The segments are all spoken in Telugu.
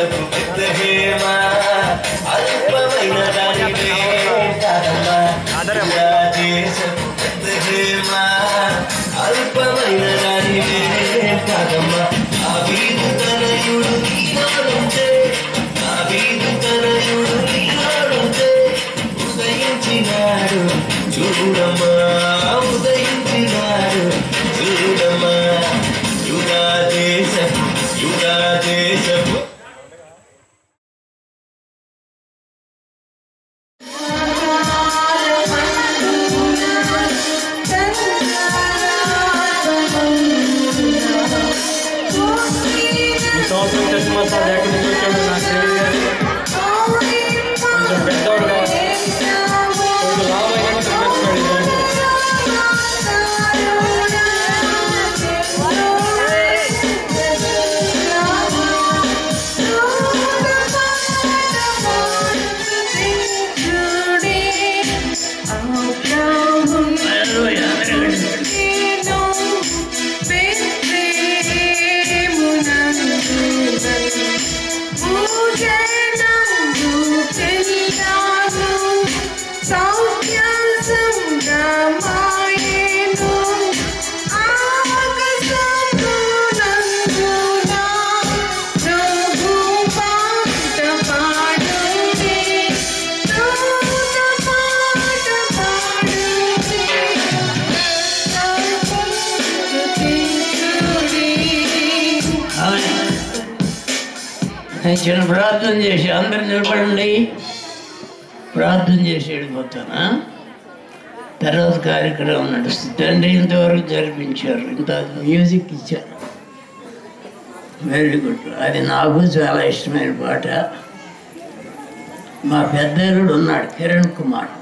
దేశపు బెత్లెహేమ అల్పమైన దానివే కాదమ్మా యూదా దేశపు బెత్లెహేమ అల్పమైన దానివే కాదమ్మా దావీదు తనయుడు నీవాడుంటే దావీదు తనయుడు నీవాడుంటే ఉదయించినాడు చూడమ్మా ఉదయించినాడు చూడమ్మా యూదా దేశపు చిన్న ప్రార్థన చేసి అందరు నిలబడండి, ప్రార్థన చేసి వెళ్ళిపోతానా. తర్వాత కార్యక్రమం నడుస్తుంది. తండ్రి ఇంతవరకు జరిపించారు, ఇంత మ్యూజిక్ ఇచ్చారు, వెరీ గుడ్. అది నాకు చాలా ఇష్టమైన పాట. మా పెద్దలుడు ఉన్నాడు కిరణ్ కుమార్,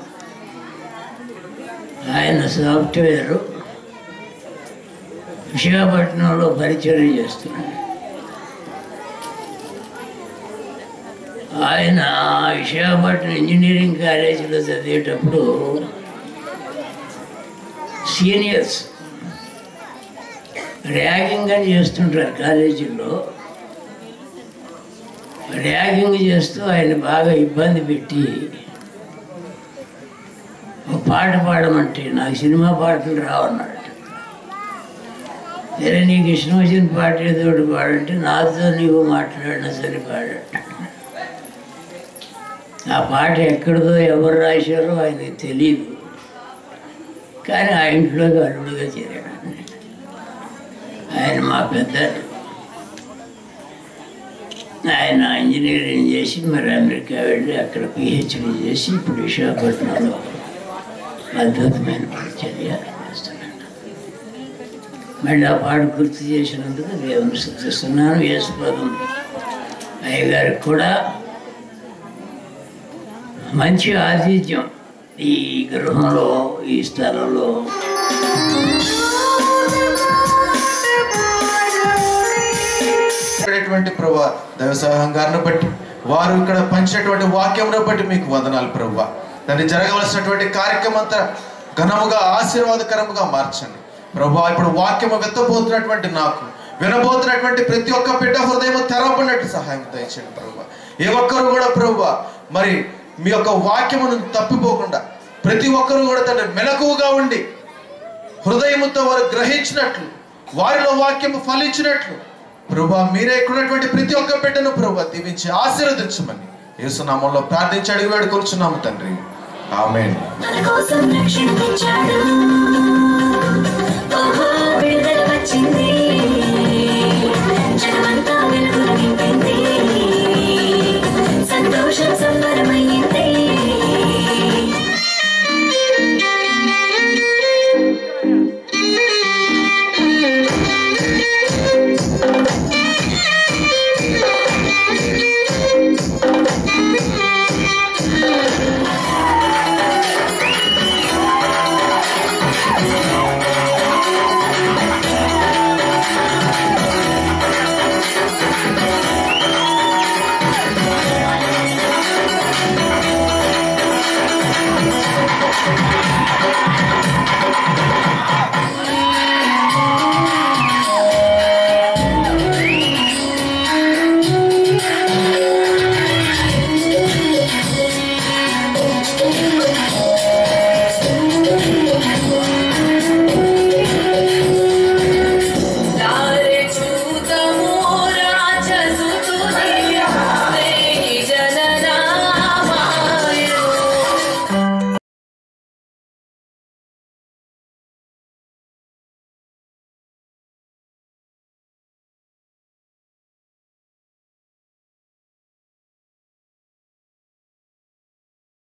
ఆయన సాఫ్ట్వేరు విశాఖపట్నంలో పరిచయం చేస్తున్నాడు. ఆయన విశాఖపట్నం ఇంజనీరింగ్ కాలేజీలో చదివేటప్పుడు సీనియర్స్ ర్యాగింగ్ అని చేస్తుంటారు కాలేజీల్లో. ర్యాగింగ్ చేస్తూ ఆయన బాగా ఇబ్బంది పెట్టి ఒక పాట పాడమంటే నాకు సినిమా పాటలు రావన్నాడు. సరే నీకు ఇష్టం వచ్చిన పాట ఏదో ఒకటి పాడంటే నాతో నీవు మాట్లాడినా సరే పాడాడు. ఆ పాట ఎక్కడిదో ఎవరు రాశారో ఆయనకి తెలియదు, కానీ ఆ ఇంట్లోకి అల్లుడుగా చేరాడు. ఆయన మా పెద్ద, ఆయన ఇంజనీరింగ్ చేసి మరి అమెరికా వెళ్ళి అక్కడ పిహెచ్డీ చేసి ఇప్పుడు విశాఖపట్నంలో అద్భుతమైన పరిచర్య చేస్తున్నాడు. మళ్ళీ ఆ పాట గుర్తు చేసినందుకు దేవుని స్తుతిస్తున్నాను. యేసుపదం అయ్యగారికి కూడా మంచి ఆతిథ్యం ఈ గృహంలో, ఈ స్థలంలో. ప్రభువా దైవ సహాయంగాన్ని బట్టి, వారు ఇక్కడ పంచినటువంటి వాక్యంను బట్టి మీకు వందనాలు ప్రభువా. దాన్ని జరగవలసినటువంటి కార్యక్రమం అంతా ఘనముగా ఆశీర్వాదకరముగా మార్చండి ప్రభువా. ఇప్పుడు వాక్యము వెత్తబోతున్నటువంటి నాకు, వినబోతున్నటువంటి ప్రతి ఒక్క బిడ్డ హృదయం తెరవబడినట్టు సహాయం దయచేయండి ప్రభువా. ఏ ఒక్కరు కూడా ప్రభువా మరి మీ యొక్క వాక్యమును తప్పిపోకుండా ప్రతి ఒక్కరు కూడా తండ్రి మెలకువగా ఉండి హృదయముతో వారు గ్రహించినట్లు, వారిలో వాక్యము ఫలించినట్లు ప్రభువా మీరే ఇక్కడున్నటువంటి ప్రతి ఒక్క బిడ్డను ప్రభువా దీవించి ఆశీర్వదించమని యేసు నామములో ప్రార్థించి అడిగి వేడుకొనుచున్నాము తండ్రి, ఆమేన్.